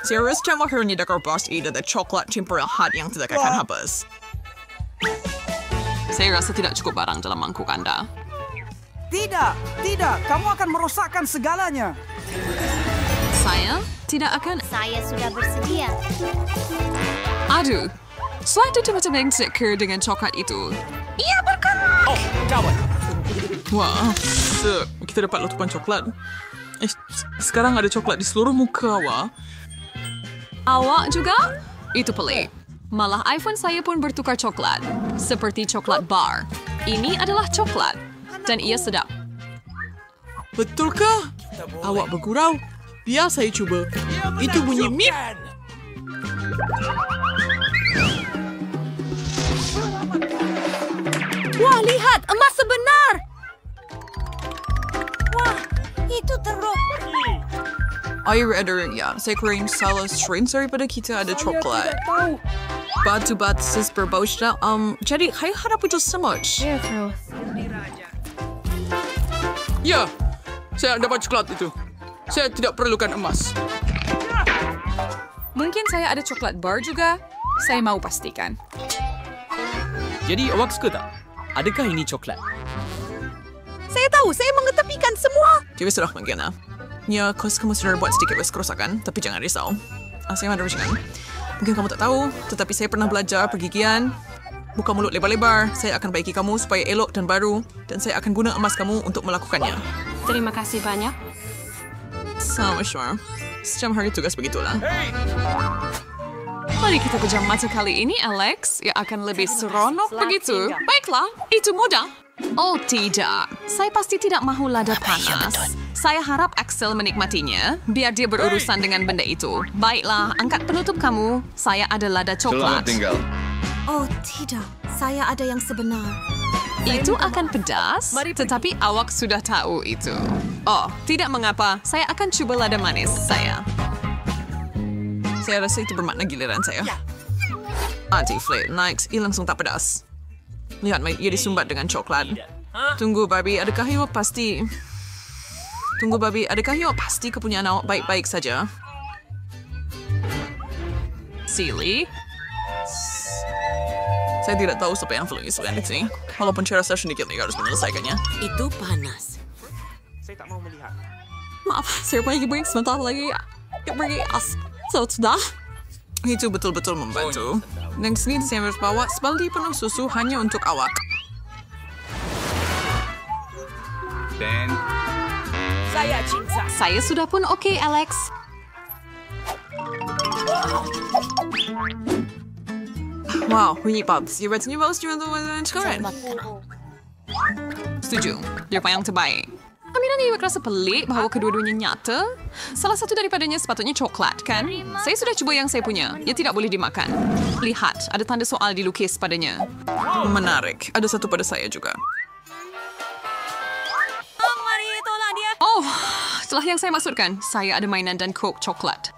Seharusnya makaroni dakar pasti ada coklat campur yang hot yang tidak akan habis. Saya rasa tidak cukup barang dalam mangkuk Anda. Tidak. Kamu akan merosakkan segalanya. Saya tidak akan... Saya sudah bersedia. Aduh, saya tidak macam yang seker dengan coklat itu. Ia bergerak! Oh, gawat. Wah, kita dapat letupan coklat. Sekarang ada coklat di seluruh muka awak. Awak juga? Itu pelik. Malah iPhone saya pun bertukar coklat. Seperti coklat bar. Ini adalah coklat. Dan ia sedap. Betulkah? Awak bergurau. Biar saya cuba. Itu bunyi mip. Wah, lihat! Emas sebenar! Wah, itu teruk. Air ya. Saya kurang salah strain daripada kita ada coklat. Batu-batu berbau sedap. Jadi, saya harap itu semut. Ya, saya dapat coklat itu. Saya tidak perlukan emas. Mungkin saya ada coklat bar juga. Saya mau pastikan. Jadi awak suka tak? Adakah ini coklat? Saya tahu, saya mengetepikan semua. Jadi sudah mungkin lah. Ya, kos kamu sudah buat sedikit kerusakan, tapi jangan risau. Saya ada rencana. Mungkin kamu tak tahu, tetapi saya pernah belajar pergigian. Buka mulut lebar-lebar, saya akan baiki kamu supaya elok dan baru. Dan saya akan guna emas kamu untuk melakukannya. Terima kasih banyak. Sama sure. Sejam hari tugas begitulah. Mari kita pejam mata kali ini, Alex. Ya akan lebih seronok begitu. Baiklah, itu mudah. Oh tidak, saya pasti tidak mahu lada panas. Saya harap Axel menikmatinya, biar dia berurusan dengan benda itu. Baiklah, angkat penutup kamu. Saya ada lada coklat. Selamat tinggal. Oh tidak, saya ada yang sebenar. Itu akan pedas, tetapi awak sudah tahu itu. Oh, tidak mengapa. Saya akan cuba lada manis saya. Saya rasa itu bermakna giliran saya. Anti-flake night, ia langsung tak pedas. Lihat, ia disumbat dengan coklat. Tunggu, Barbie, adakah ia pasti... Tunggu, Barbie, adakah ia pasti kepunyaan awak baik-baik saja? Silly. Saya tidak tahu siapa yang flu selain itu. Walaupun saya rasa sedikit lagi harus menyelesaikannya. Itu panas. Saya tak mau melihat. Maaf, saya pergi break sebentar lagi. Pergi sudah. Itu betul-betul membantu. Dan sini saya harus bawa sebaldi penuh susu hanya untuk awak. Dan Saya cinta. Saya sudah pun oke, Alex. Wow, bunyi bagus. Ya, rasanya bagus juga untuk sekarang. Setuju. Dia yang terbaik. Kami nanti rasa pelik bahawa kedua-duanya nyata. Salah satu daripadanya sepatutnya coklat, kan? Saya sudah cuba yang saya punya. Ia tidak boleh dimakan. Lihat, ada tanda soal dilukis padanya. Menarik. Ada satu pada saya juga. Mari tolak dia. Oh, itulah yang saya maksudkan. Saya ada mainan dan coke coklat.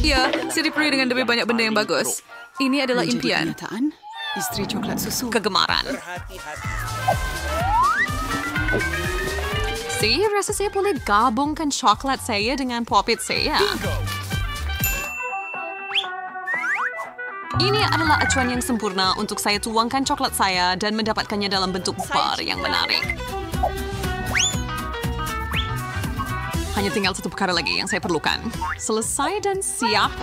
Ya, saya diberi dengan lebih banyak benda yang bagus. Ini adalah impian. Kenyataan, istri coklat susu. Kegemaran. Saya rasa saya boleh gabungkan coklat saya dengan popit saya. Ini adalah acuan yang sempurna untuk saya tuangkan coklat saya dan mendapatkannya dalam bentuk bar yang menarik. Hanya tinggal satu perkara lagi yang saya perlukan. Selesai dan siap.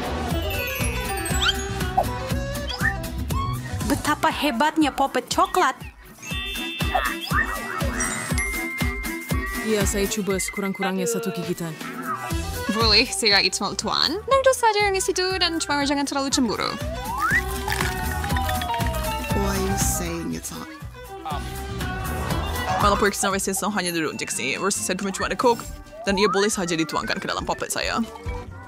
Betapa hebatnya popet coklat. Ya, saya cuba sekurang-kurangnya satu gigitan. Boleh, saya itu tuan. Tentu saja yang di situ dan cuma jangan terlalu cemburu. Why are you saying it's hot? Walaupun saya hanya duduk di sini, saya cuma ada coke dan ia boleh saja dituangkan ke dalam popet saya.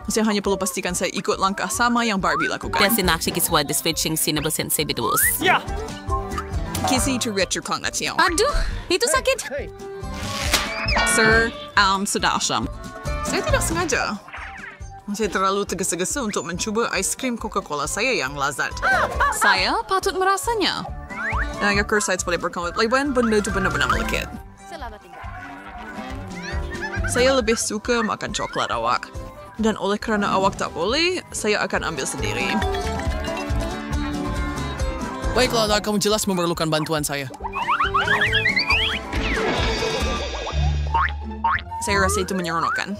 Saya hanya perlu pastikan saya ikut langkah sama yang Barbie lakukan. Dessa naksikiswa desfetching sinabelsen sebidus. Ya! Kisi to retro cognition. Aduh, itu sakit. Sir, sudah asam. Saya tidak sengaja. Saya terlalu tergesa-gesa untuk mencuba aiskrim Coca-Cola saya yang lazat. Saya patut merasanya. Dan agar saya boleh berkomitmen benda itu benar-benar melekit. Selamat tinggal. Saya lebih suka makan coklat awak. Dan oleh kerana awak tak boleh, saya akan ambil sendiri. Baiklah, kamu jelas memerlukan bantuan saya. Saya rasa itu menyeronokkan.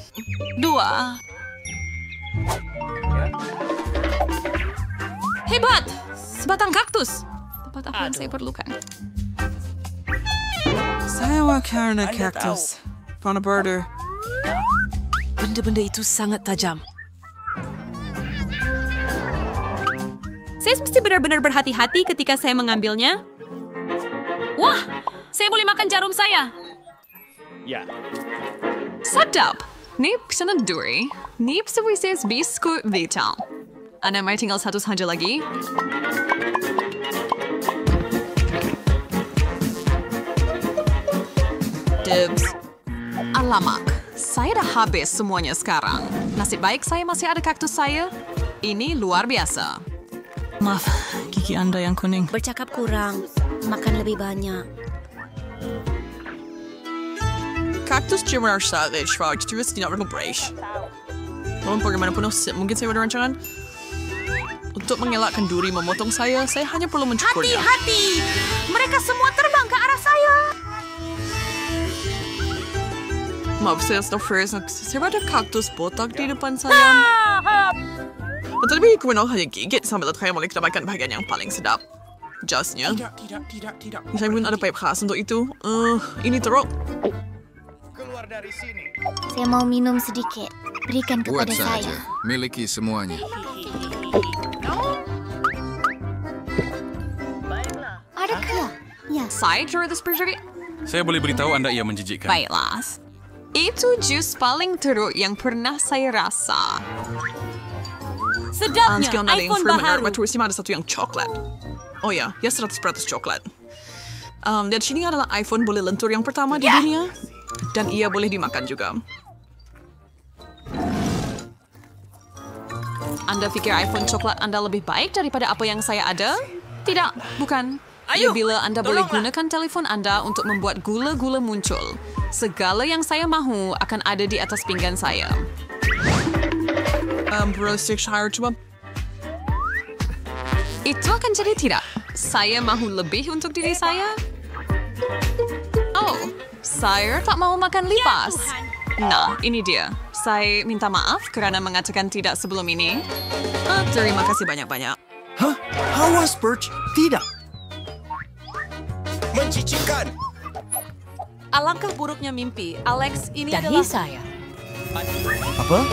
2. Hebat! Sebatang kaktus. Tempat apa yang saya perlukan? Saya karena kaktus. Pana birder. Benda-benda itu sangat tajam. Saya mesti benar-benar berhati-hati ketika saya mengambilnya. Wah, saya boleh makan jarum saya. Sedap! Ni pesanan duri. Ni sebuah biskut vital. Anda may tinggal satu sahaja lagi. Dibs. Alamak, saya dah habis semuanya sekarang. Nasib baik saya masih ada kaktus saya. Ini luar biasa. Maaf, gigi Anda yang kuning. Bercakap kurang, makan lebih banyak. Kaktus cuma savage, Frog. Terus tidak berkumpres. Namun bagaimanapun, mungkin saya ada rancangan. Untuk mengelakkan duri memotong saya hanya perlu mencukurnya. Hati-hati! Mereka semua terbang ke arah saya. Maaf, saya ada kaktus botak di depan saya. Tetapi kemenang hanya gigit sambil saya boleh kedapatkan bahagian yang paling sedap. Jasnya. Tidak. Saya pun ada pipe khas untuk itu. Ini teruk. Keluar dari sini. Saya mau minum sedikit. Berikan kepada Buat saya. saja. Miliki semuanya. Adakah? Ya. Saya curi seperti. Saya boleh beritahu anda ia menjijikkan. Baiklah. Itu jus paling teruk yang pernah saya rasa. Sedapnya, Sekian dari iPhone Freeman baru. Terus ada satu yang coklat. Oh ya, 100% coklat. Dan sini adalah iPhone boleh lentur yang pertama di dunia. Dan ia boleh dimakan juga. Anda fikir iPhone coklat Anda lebih baik daripada apa yang saya ada? Tidak, bukan. Bila Anda boleh gunakan telefon Anda untuk membuat gula-gula muncul. Segala yang saya mahu akan ada di atas pinggan saya. Worcestershire coba. Itu akan jadi tidak. Saya mahu lebih untuk diri saya. Oh, saya tak mau makan lipas. Nah, ini dia. Saya minta maaf kerana mengatakan tidak sebelum ini. Terima kasih banyak-banyak. Hah? Awas, Perch. Tidak. Mencicikan. Alangkah buruknya mimpi. Alex, ini Dahi adalah... saya. Apa?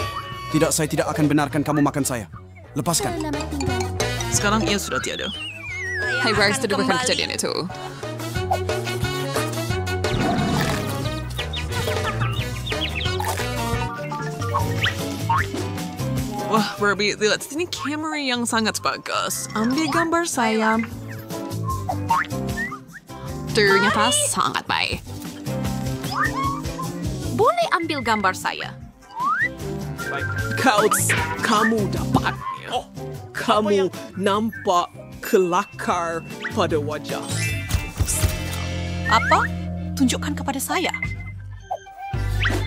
Tidak, saya tidak akan benarkan kamu makan saya. Lepaskan. Selamat tinggal. Sekarang ia sudah tiada. Hai, Bryce, terduga kejadian itu. Wah, Barbie, lihat sini kamera yang sangat bagus. Ambil gambar saya. Ternyata sangat baik. Boleh ambil gambar saya? Kamu dapatnya. Kamu nampak kelakar pada wajah. Apa? Tunjukkan kepada saya.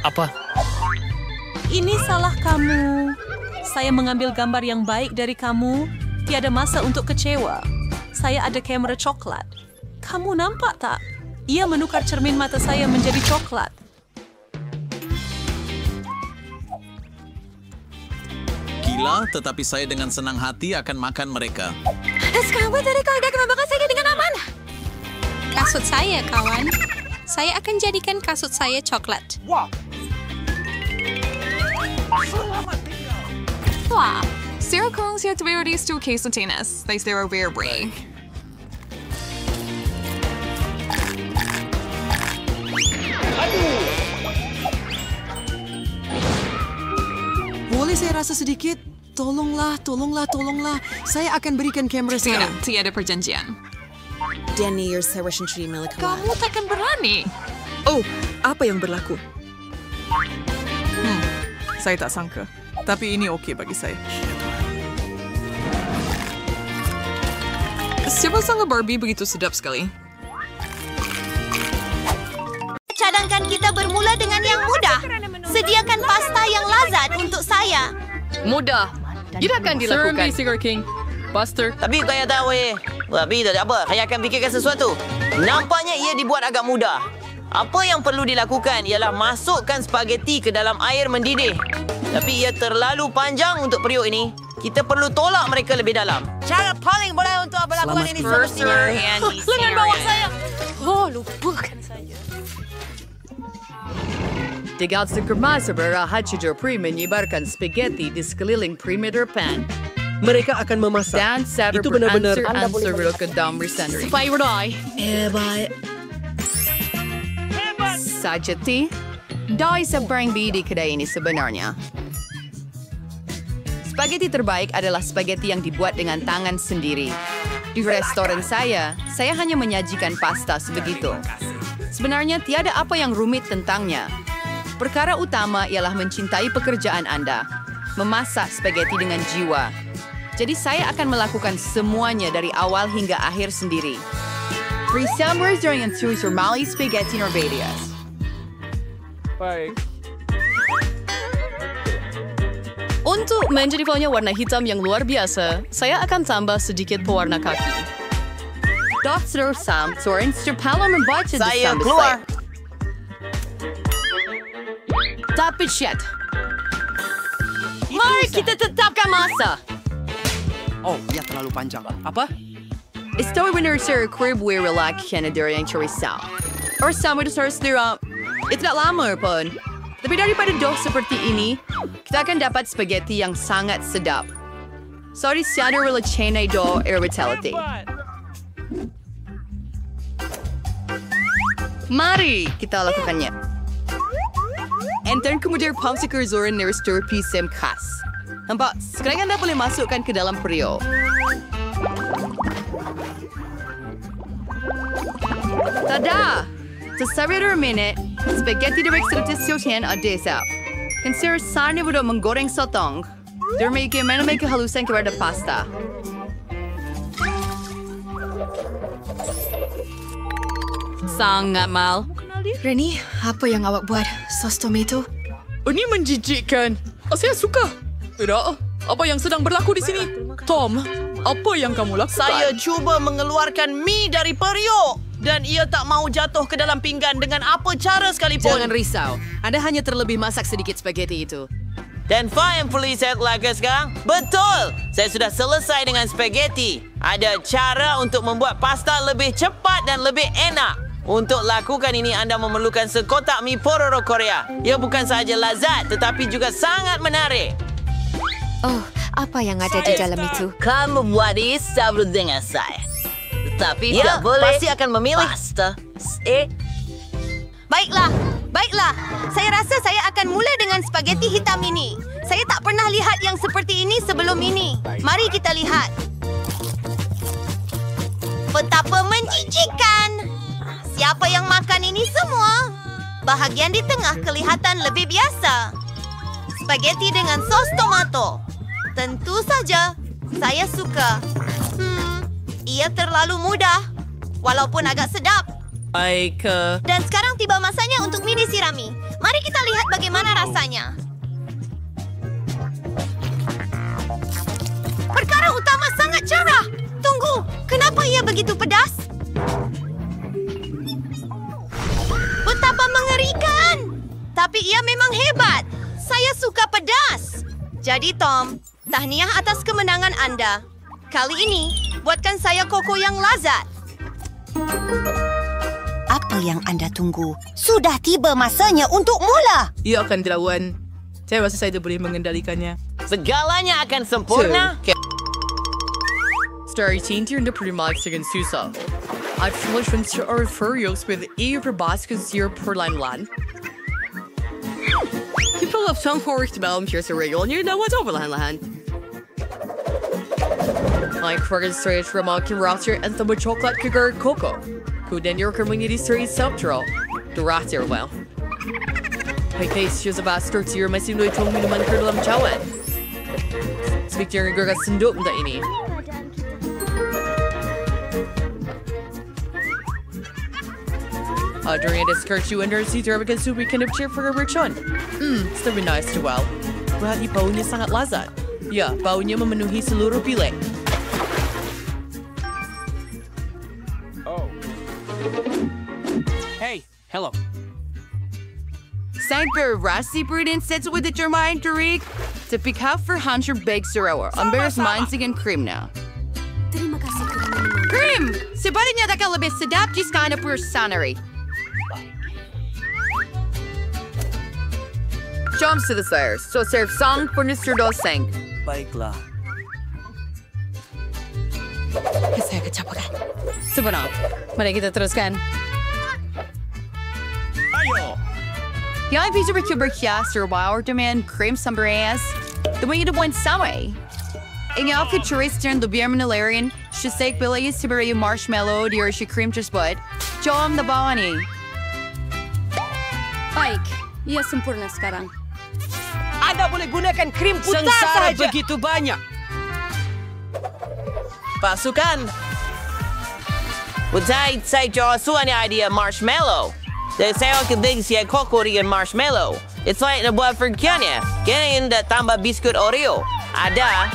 Apa? Ini salah kamu. Saya mengambil gambar yang baik dari kamu. Tiada masa untuk kecewa. Saya ada kamera coklat. Kamu nampak tak? Ia menukar cermin mata saya menjadi coklat. Gila, tetapi saya dengan senang hati akan makan mereka. Sekarang dari kau akan membawa saya dengan aman. Kasut saya, kawan. Saya akan jadikan kasut saya coklat. Wah. Wah, Sarah kung siya tuwiri stu queso tenas. They Sarah rare brain. Boleh saya rasa sedikit? Tolonglah. Saya akan berikan kamera saya. Tiada perjanjian. Daniel, saya rasa milik Kamu takkan berani. Oh, apa yang berlaku? Saya tak sangka. Tapi ini okey bagi saya. Siapa sangka Barbie begitu sedap sekali? Cadangkan kita bermula dengan yang mudah. Sediakan pasta yang lazat untuk saya. Mudah. Tidak akan dilakukan. Sugar King. Buster. Tapi saya tahu Tapi tak apa, saya akan fikirkan sesuatu. Nampaknya ia dibuat agak mudah. Apa yang perlu dilakukan ialah masukkan spageti ke dalam air mendidih. Tapi ia terlalu panjang untuk periuk ini. Kita perlu tolak mereka lebih dalam. Cara paling boleh untuk melakukan ini semestinya. Lengan bawah saya. Oh, lupakan saja. Tiga sekermas berhati Joffrey menyebarkan spaghetti di sekeliling perimeter pan. Mereka akan memasak. Dan Sarah itu benar-benar beransur ke dalam sendiri. Hebat. Sajati, dai seberang di kedai ini sebenarnya. Spaghetti terbaik adalah spaghetti yang dibuat dengan tangan sendiri. Di restoran saya hanya menyajikan pasta sebegitu. Sebenarnya tiada apa yang rumit tentangnya. Perkara utama ialah mencintai pekerjaan Anda, memasak spaghetti dengan jiwa. Jadi saya akan melakukan semuanya dari awal hingga akhir sendiri. Resamblers dengan susu Mali spaghetti Norvedias. Baik. Untuk menjadi punya warna hitam yang luar biasa, saya akan tambah sedikit pewarna kaki. Dr. Sam, seorang Pala membaca di Saya sambil keluar. Tapi shit. Mari kita tetapkan masa. Oh, ia terlalu panjang. Apa? Estou benar-benar crib we relax Canada yang cerisau. Or sama desar-sendiri. Itu tak lama pun. Tapi daripada dough seperti ini, kita akan dapat spaghetti yang sangat sedap. Sorry, siapa rela cene dough irritability. Mari kita lakukannya. Enter kemudian pomsiker zoran neristur pisem khas. Nampak, sekarang Anda boleh masukkan ke dalam periuk. Tada! Sa 1 minit, spaghetti direct sa tisyotian o desa. Consider sana mo menggoreng sotong. Dermake menamay kehalusan kepada pasta. Sangat mal. Reni, apa yang awak buat? Sos tomato? Ini menjijikkan. Saya suka. Tidak, apa yang sedang berlaku di sini? Tom, apa yang kamu lakukan? Saya cuba mengeluarkan mie dari periuk. Dan ia tak mau jatuh ke dalam pinggan dengan apa cara sekalipun. Jangan risau. Anda hanya terlebih masak sedikit spaghetti itu. Dan apa yang perlu saya lakukan sekarang? Betul! Saya sudah selesai dengan spaghetti. Ada cara untuk membuat pasta lebih cepat dan lebih enak. Untuk lakukan ini, anda memerlukan sekotak mie pororo Korea. Ia bukan sahaja lazat, tetapi juga sangat menarik. Oh, apa yang ada di dalam itu? Kamu buat ini sama dengan saya. Tetapi tak boleh. Pasti akan memilih pasta. Baiklah. Saya rasa saya akan mula dengan spaghetti hitam ini. Saya tak pernah lihat yang seperti ini sebelum ini. Mari kita lihat. Betapa menjijikkan. Siapa yang makan ini semua? Bahagian di tengah kelihatan lebih biasa. Spaghetti dengan sos tomato. Tentu saja, saya suka. Ia terlalu mudah, walaupun agak sedap. Baik. Dan sekarang tiba masanya untuk mie disirami. Mari kita lihat bagaimana rasanya. Perkara utama sangat cerah. Tunggu, kenapa ia begitu pedas? Betapa mengerikan. Tapi ia memang hebat. Saya suka pedas. Jadi Tom, tahniah atas kemenangan Anda. Kali ini, buatkan saya koko yang lazat. Apa yang anda tunggu? Sudah tiba masanya untuk mula. Ia akan dilawan. Saya rasa saya boleh mengendalikannya. Segalanya akan sempurna. Story tintir na primax dengan susah. At flushing or furious with e-probascus zero per line. People of some forest belm here's a regular you know what's over lahan. I created straight from a roster and some chocolate cooker cocoa. Who then your community series subtro. The roster well. My case she's a bastard to your messing with told me to man kerlam chawan. Speak to your girl sundok na ini. Adrian deskerju under si terbakan supi kenepcer for merchon. It's very nice to well. Berarti baunya sangat lazat. Ya, baunya memenuhi seluruh bilik. Hey, hello. Saya berrasi berdin set with the Jermaine Tarik. Tapi kau verhanser bag serawa. Amberes mansing and krimnya. Terima kasih kerana menonton. Krim! Sebaliknya tak lebih sedap di skana persanari. Jom selesai. So serve sang furniture doseng. Baiklah. Saya kecapakan. Sebenar. Mari kita teruskan. Ayo. Yang bisa berkias serba dengan krim sambaras. Demi itu buat samai. Ingat aku turis dan lebih menelarin. Sesek beli sebagai marshmallow di orsi krim tersebut. Jom the bawah ni. Baik, ia sempurna sekarang. Anda boleh gunakan krim putar Sengsara sahaja. begitu banyak. Pasukan. Saya jawab idea marshmallow. Dan saya akan bagi siya koko dengan marshmallow. It's like nabuat vergiannya. Kena dah tambah biskut Oreo. Ada.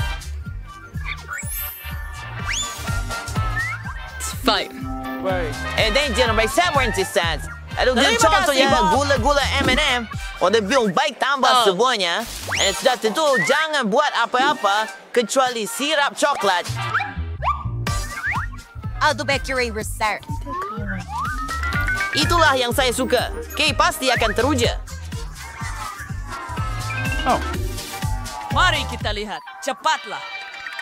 Fine. Dan jangan bersama resistance. Aduh, contohnya gula-gula M&M. Orang bilang baik tambah semuanya. Dan sudah tentu jangan buat apa-apa kecuali sirap coklat. Aldo Bakery Reserve. Itulah yang saya suka. Kay pasti akan teruja. Mari kita lihat. Cepatlah.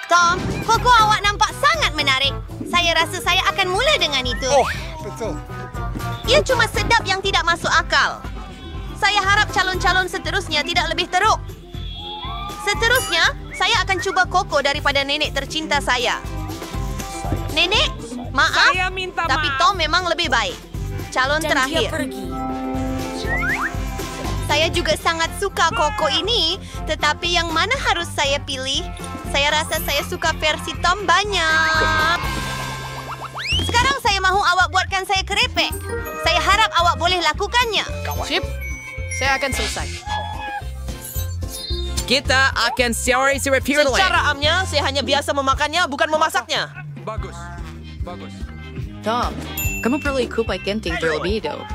Tom, koko awak nampak sangat menarik. Saya rasa saya akan mula dengan itu. Betul. Ia cuma sedap yang tidak masuk akal. Saya harap calon-calon seterusnya tidak lebih teruk. Seterusnya, saya akan cuba koko daripada nenek tercinta saya. Nenek, maaf, Saya minta tapi maaf. Tom memang lebih baik. Calon Dan terakhir. dia pergi. Saya juga sangat suka koko ini, tetapi yang mana harus saya pilih? Saya rasa saya suka versi Tom banyak. Sekarang saya mahu awak buatkan saya kerepek. Saya harap awak boleh lakukannya. Chip, saya akan selesai. Kita akan siari sirap pirulai. Secara amnya, saya hanya biasa memakannya, bukan memasaknya. Bagus. Tom, kamu perlu kupai kenting terlebih dahulu.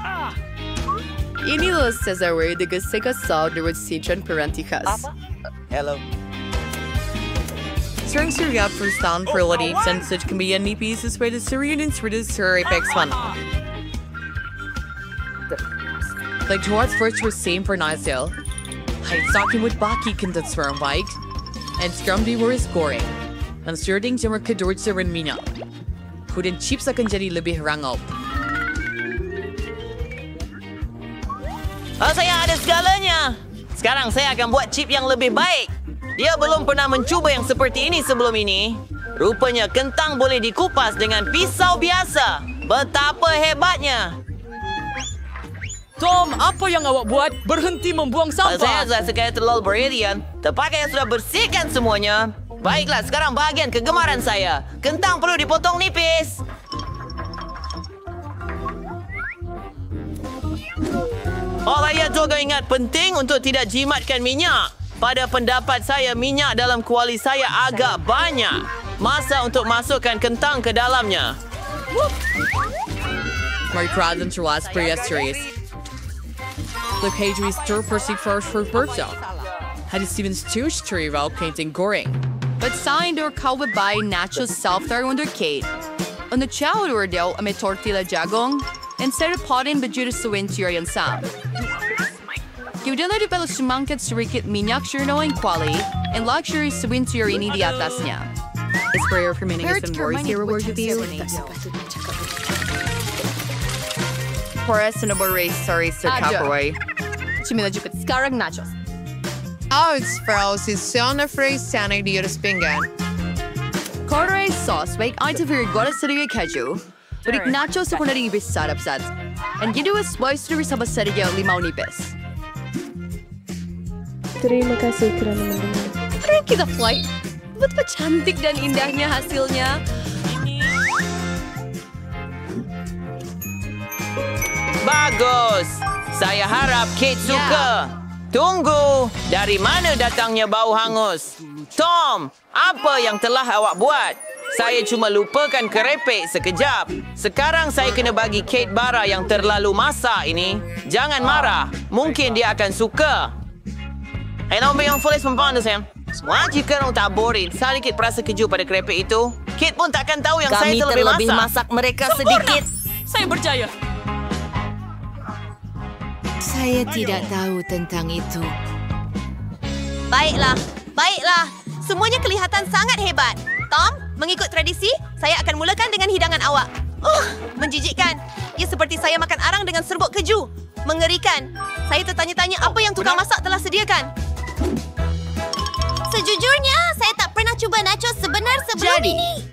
Inilah Cesare de Gasol dengan Citron Peranticas. Hello. Sering siriap perusahaan perlodip dan such kemudian nipis sesuai dengan seri mana. Like towards first receive for Nigel. Hai sakin with baki kendat sperm bike. And scrum di waris scoring. Dan serding jammer kedort seren minyak. Kemudian chips akan jadi lebih rangop. Saya ada segalanya. Sekarang saya akan buat chip yang lebih baik. Dia belum pernah mencuba yang seperti ini sebelum ini. Rupanya kentang boleh dikupas dengan pisau biasa. Betapa hebatnya. Tom, apa yang awak buat? Berhenti membuang Saya sampah. rasa sekali terlalu berharian. Terpakai yang sudah bersihkan semuanya. Baiklah, sekarang bahagian kegemaran saya. Kentang perlu dipotong nipis. Saya juga ingat penting untuk tidak jimatkan minyak. Pada pendapat saya, minyak dalam kuali saya agak banyak. Masa untuk masukkan kentang ke dalamnya. Mari present your last pre-series. The page we stir persik first for birthday. Had Steven Stooge to rival painting goring. But signed or cowed by natural self-there under Kate. On the chow or del a tortilla jagong. Instead of potting bejuda suwintier yan sam. Kiudala di pelo sumangkat surikit minyak surnowing quali and luxury suwintier ini di atasnya. Is prayer for meaning and words here reward with you. Horace and race sorry Sir Caproy. Chimila jupit skarag nachos. Outs Frau si Siona Frey Sana di Pinggan. Corduroy sauce wake out of your gotta city keju. But nachos sa kunari ibis sarap sad. And gido is spice to sa basarya limaw nipis. Terima kasih kerana mendengar. Mari kita flight. Betapa cantik dan indahnya hasilnya. Bagus. Saya harap Kate suka. Tunggu. Dari mana datangnya bau hangus? Tom, apa yang telah awak buat? Saya cuma lupakan kerepek sekejap. Sekarang saya kena bagi Kate bara yang terlalu masak ini. Jangan marah. Mungkin dia akan suka. Nombor yang full sempurna, Sam. Semua jika orang tak boring, sedikit perasa keju pada kerepek itu. Kate pun takkan tahu yang saya terlebih masak mereka sedikit. Saya berjaya. Saya tidak tahu tentang itu. Baiklah. Semuanya kelihatan sangat hebat. Tom, mengikut tradisi, saya akan mulakan dengan hidangan awak. Menjijikkan. Ia seperti saya makan arang dengan serbuk keju. Mengerikan. Saya tertanya-tanya apa yang tukang masak telah sediakan. Sejujurnya, saya tak pernah cuba nachos sebenar sebelum ini.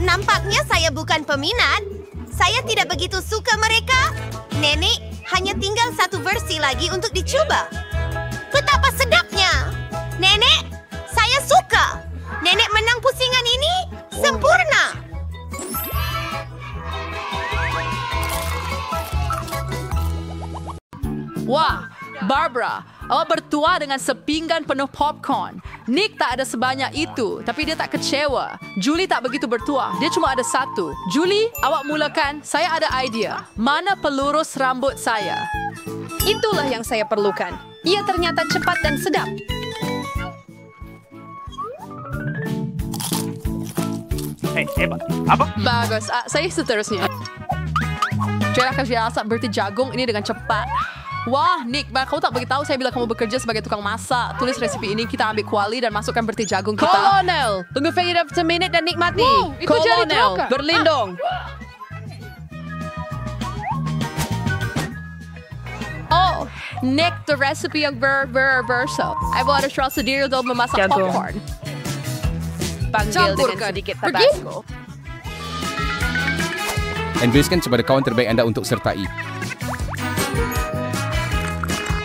Nampaknya saya bukan peminat. Saya tidak begitu suka mereka. Nenek, hanya tinggal satu versi lagi untuk dicuba. Betapa sedapnya. Nenek, saya suka. Nenek menang pusingan ini sempurna. Wah, Barbara, awak bertuah dengan sepinggan penuh popcorn. Nick tak ada sebanyak itu, tapi dia tak kecewa. Julie tak begitu bertuah, dia cuma ada satu. Julie, awak mulakan. Saya ada idea. Mana pelurus rambut saya? Itulah yang saya perlukan. Ia ternyata cepat dan sedap. Hebat. Apa? Bagus. Saya seterusnya. Cara kerja asap berti jagung ini dengan cepat. Wah, Nick, kau tak beritahu saya bila kamu bekerja sebagai tukang masak. Tulis resipi ini, kita ambil kuali dan masukkan berti jagung kita. Kolonel, tunggu Fahira seminit dan nikmati. Wow, itu Kolonel, berlindung. Oh, Nick, the recipe yang berso. I bought a straw sendiri untuk memasak popcorn. Panggil dengan sedikit tabasco. Enviskan kepada kawan terbaik anda untuk sertai.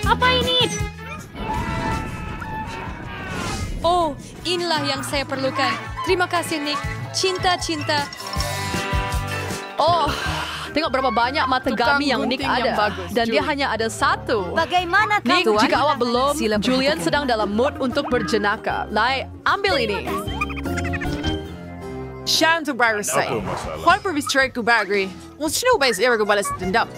Apa ini? Oh, inilah yang saya perlukan. Terima kasih, Nick. Cinta. Oh, tengok berapa banyak mata gami yang Nick ada. Dan dia hanya ada satu. Bagaimana Nick, Tuan? jika awak belum, Julian sedang dalam mood untuk berjenaka. Ambil ini. Shan to Barry say. What for straight to Barry? Sino ba ever go balas dendam?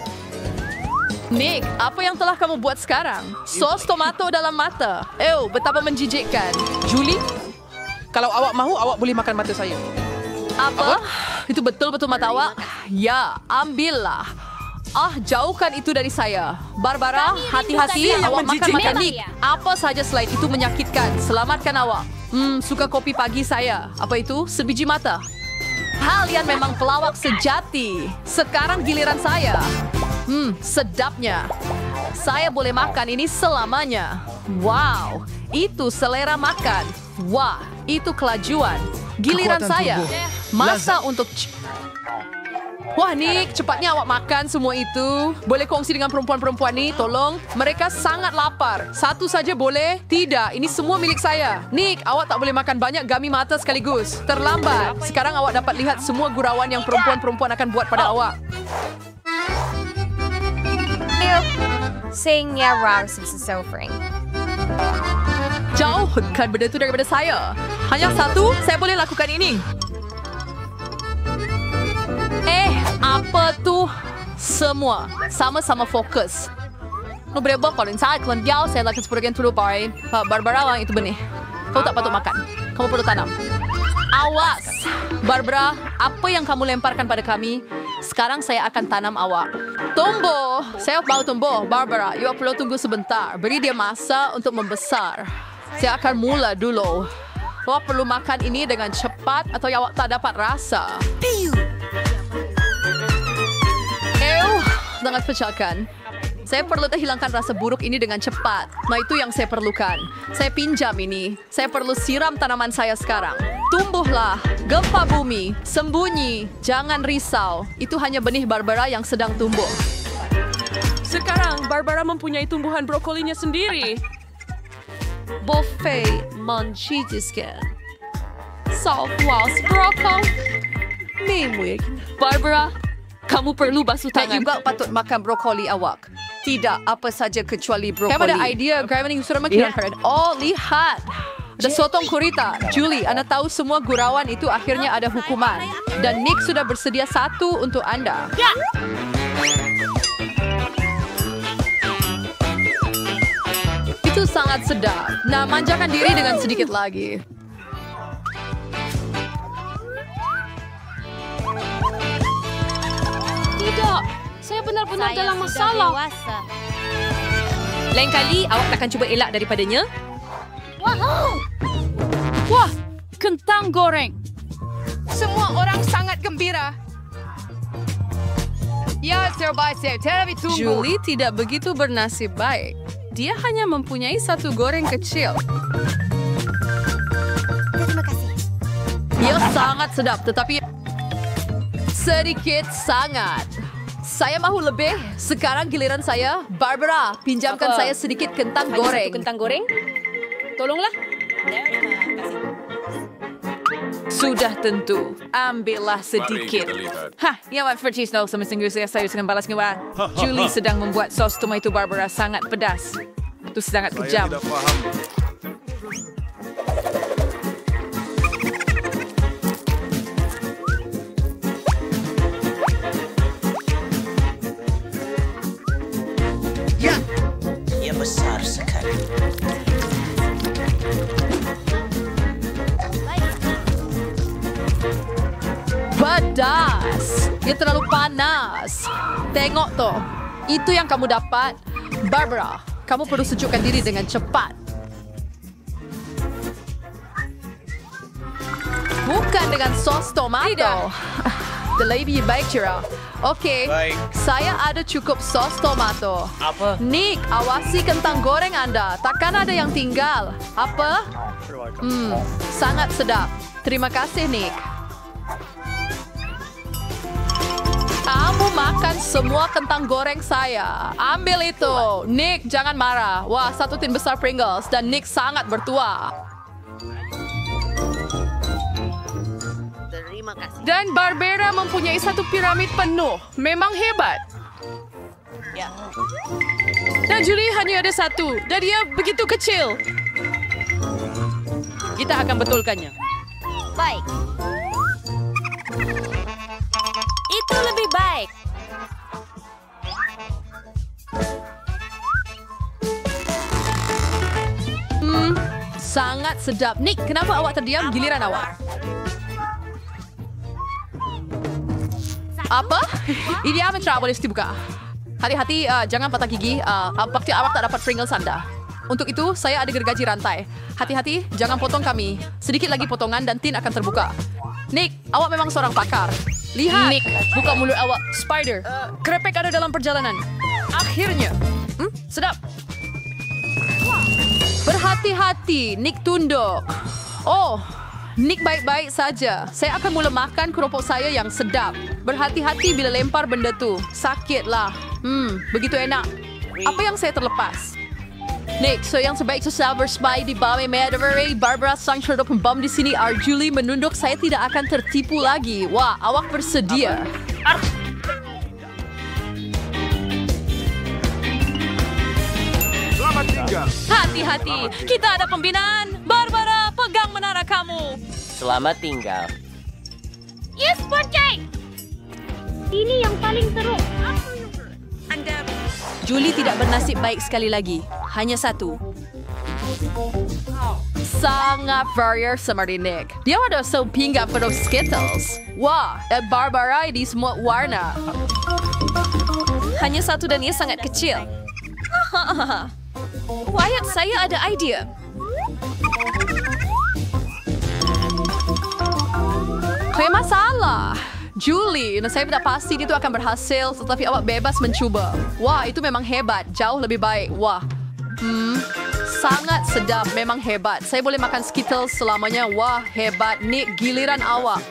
Nick, apa yang telah kamu buat sekarang? Sos tomato dalam mata. Betapa menjijikkan. Julie? Kalau awak mahu, awak boleh makan mata saya. Apa? Itu betul-betul mata awak? Ya, ambillah. Jauhkan itu dari saya. Barbara, hati-hati awak makan Nick. Apa saja selain itu menyakitkan. Selamatkan awak. Suka kopi pagi saya. Apa itu? Sebiji mata. Kalian memang pelawak sejati. Sekarang giliran saya. Sedapnya. Saya boleh makan ini selamanya. Wow, itu selera makan. Wah, itu kelajuan. Giliran saya. Masa untuk... Wah, Nick, cepatnya awak makan semua itu. Boleh kongsi dengan perempuan-perempuan ni, tolong. Mereka sangat lapar. Satu saja boleh? Tidak, ini semua milik saya. Nick, awak tak boleh makan banyak gami mata sekaligus. Terlambat. Sekarang awak dapat lihat semua gurauan yang perempuan-perempuan akan buat pada awak. Jauhkan benda itu daripada saya. Hanya satu, saya boleh lakukan ini. Apa tu? Semua sama-sama fokus. No berapa kalau inside kalian diau saya lakukan seperti itu boy. Barbara itu benih. Kau tak patut makan. Kamu perlu tanam. Awas, Barbara. Apa yang kamu lemparkan pada kami? Sekarang saya akan tanam awak. Tumbuh. Saya mau tumbuh. Barbara, you perlu tunggu sebentar. Beri dia masa untuk membesar. Saya akan mula dulu. Awak perlu makan ini dengan cepat atau awak tak dapat rasa. Sangat pecahkan. Saya perlu hilangkan rasa buruk ini dengan cepat. Itu yang saya perlukan. Saya pinjam ini. Saya perlu siram tanaman saya sekarang. Tumbuhlah. Gempa bumi. Sembunyi. Jangan risau. Itu hanya benih Barbara yang sedang tumbuh. Sekarang, Barbara mempunyai tumbuhan brokolinya sendiri. Buffet menjijikkan. Southwest brokoli. Barbara, Kamu perlu basuh tangan. Dan juga patut makan brokoli awak. Tidak apa saja kecuali brokoli. Kamu ada idea Gravity sudah makin keren. Oh, lihat. Ada sotong gurita. Julie, Anda tahu semua gurauan itu akhirnya ada hukuman. Dan Nick sudah bersedia satu untuk Anda. Ya. Itu sangat sedap. Nah, manjakan diri dengan sedikit lagi. Tidak, saya benar-benar dalam masalah. Lain kali, awak takkan cuba elak daripadanya? Wah, kentang goreng. Semua orang sangat gembira. Ya, terbaik. Tapi tunggu. Julie tidak begitu bernasib baik. Dia hanya mempunyai satu goreng kecil. Terima kasih. Dia sangat sedap, tetapi sedikit sangat. Saya mahu lebih. Sekarang giliran saya. Barbara, pinjamkan saya sedikit kentang goreng. Satu kentang goreng? Tolonglah. Sudah tentu. Ambillah sedikit. Hah, ya Wan Fertis no sama singgung saya dengan balas ngewan. Julie sedang membuat sos tomato Barbara sangat pedas. Itu sangat kejam. Saya tidak faham. Ya, ia besar sekali. Pedas. Dia terlalu panas. Tengok tu. Itu yang kamu dapat. Barbara, kamu perlu sejukkan diri dengan cepat. Bukan dengan sos tomato. Tidak. Lebih baik, Cira. Okey, saya ada cukup sos tomato. Apa? Nick, awasi kentang goreng Anda. Takkan ada yang tinggal. Apa? Sangat sedap. Terima kasih, Nick. Kamu makan semua kentang goreng saya. Ambil itu. Nick, jangan marah. Wah, satu tin besar Pringles dan Nick sangat bertuah. Terima kasih. Dan Barbara mempunyai satu piramid penuh. Memang hebat. Ya. Dan Julie hanya ada satu. Dan dia begitu kecil. Kita akan betulkannya. Baik. Itu lebih baik. Sangat sedap. Nick, kenapa awak terdiam? Giliran awak. Apa? Ini amat tak boleh dibuka. Hati-hati, jangan patah gigi. Waktu awak tak dapat Pringles Anda. Untuk itu, saya ada gergaji rantai. Hati-hati, jangan potong kami. Sedikit lagi potongan dan tin akan terbuka. Nick, awak memang seorang pakar. Lihat. Nick, buka mulut awak. Spider, krepek ada dalam perjalanan. Akhirnya. Sedap. Berhati-hati, Nick tunduk. Oh, Nick baik-baik saja. Saya akan mula makan keropok saya yang sedap. Berhati-hati bila lempar benda tu. Sakitlah. Begitu enak. Apa yang saya terlepas? Nick, so yang sebaik Silver Spy di Bame Meadowy, Barbara sang cerita pembom di sini, Julie menunduk, saya tidak akan tertipu lagi. Wah, awak bersedia. Selamat tinggal. Hati-hati, kita ada pembinaan. Barbara, pegang menara kamu. Selamat tinggal. Yes, Porcay! Ini yang paling teruk. Julie tidak bernasib baik sekali lagi. Hanya satu. Sangat varier seperti Nick. Dia ada pinggan penuh Skittles. Wah, Barbara di semua warna. Hanya satu dan ia sangat kecil. Wyatt, saya ada idea. Kayak masalah. Julie, saya tidak pasti itu akan berhasil, tetapi awak bebas mencuba. Wah, itu memang hebat. Jauh lebih baik. Wah. Sangat sedap. Memang hebat. Saya boleh makan Skittles selamanya. Wah, hebat. Nick, giliran awak.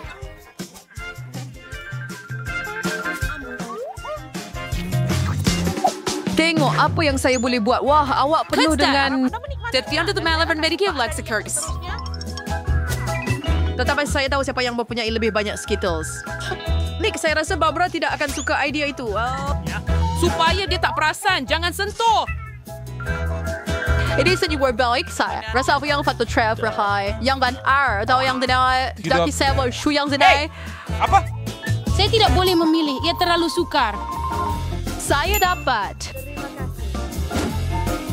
Tengok apa yang saya boleh buat. Wah, awak penuh dengan... Tetapi saya tahu siapa yang mempunyai lebih banyak Skittles. Nick, saya rasa Barbara tidak akan suka idea itu. Supaya dia tak perasan, jangan sentuh. Ini senyum baik saya. Rasa apa yang faktor trap rahai. Yang ban R atau yang tidak daki saya shu yang zenai. Apa? Saya tidak boleh memilih, ia terlalu sukar. Saya dapat.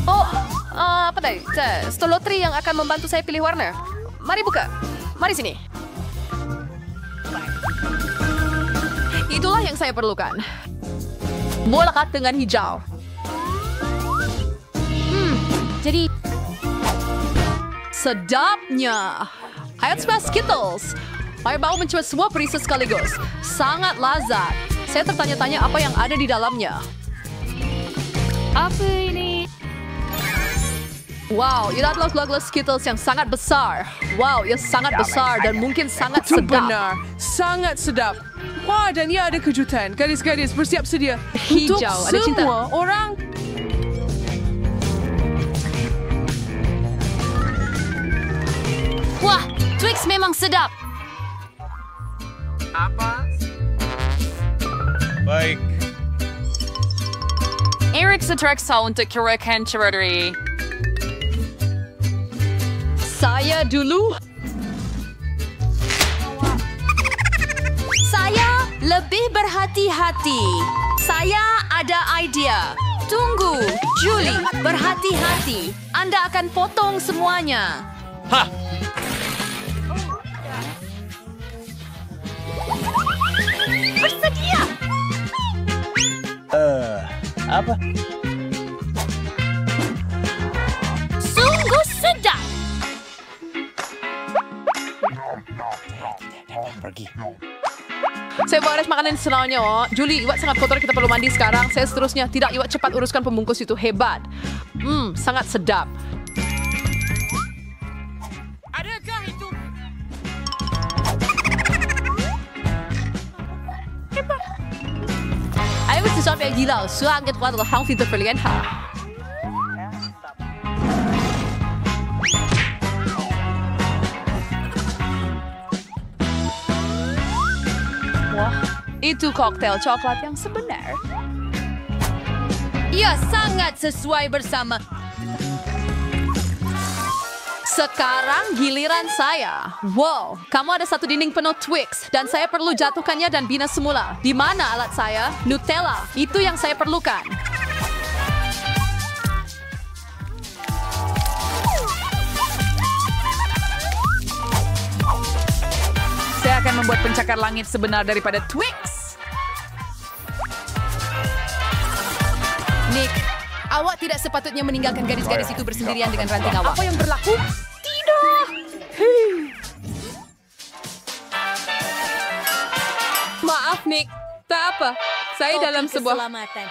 Oh, apa tadi? Stolotri yang akan membantu saya pilih warna. Mari buka. Mari sini. Itulah yang saya perlukan. Bola kat dengan hijau. Jadi sedapnya. Ayo coba Skittles. Saya mau mencoba semua perisa sekaligus. Sangat lazat. Saya tertanya-tanya apa yang ada di dalamnya. Apa ini? Wow, ini adalah gelas Skittles yang sangat besar. Wow, ia sangat besar dan mungkin sangat Itu sedap. benar. Sangat sedap. Wah, dan ia ada kejutan. Gadis-gadis, bersiap sedia. Hijau, Untuk ada cinta. semua orang. Wah, Twix memang sedap. Apa? Baik. Eric Setreksa untuk kirakan Chirotri. Saya dulu. Saya lebih berhati-hati. Saya ada idea. Tunggu, Julie, berhati-hati. Anda akan potong semuanya. Hah! Bersedia. Apa? Sungguh sedap. Pergi. Saya beres makanan senangnya. Julie, iwat sangat kotor, kita perlu mandi sekarang. Saya seterusnya. Tidak, iwat cepat uruskan pembungkus itu. Hebat. Sangat sedap. Adakah itu? Ayo sesuatu yang gila. Sangat kuat adalah hang fitur pilihan. Wah, itu koktail coklat yang sebenar. Ia sangat sesuai bersama. Sekarang giliran saya. Wow, kamu ada satu dinding penuh Twix dan saya perlu jatuhkannya dan bina semula. Di mana alat saya? Nutella. Itu yang saya perlukan. Saya akan membuat pencakar langit sebenar daripada Twix. Nick, awak tidak sepatutnya meninggalkan gadis-gadis itu bersendirian dengan ranting awak. Apa yang berlaku? Tidak. Maaf, Nick. Tak apa. Saya dalam sebuah... Keselamatan.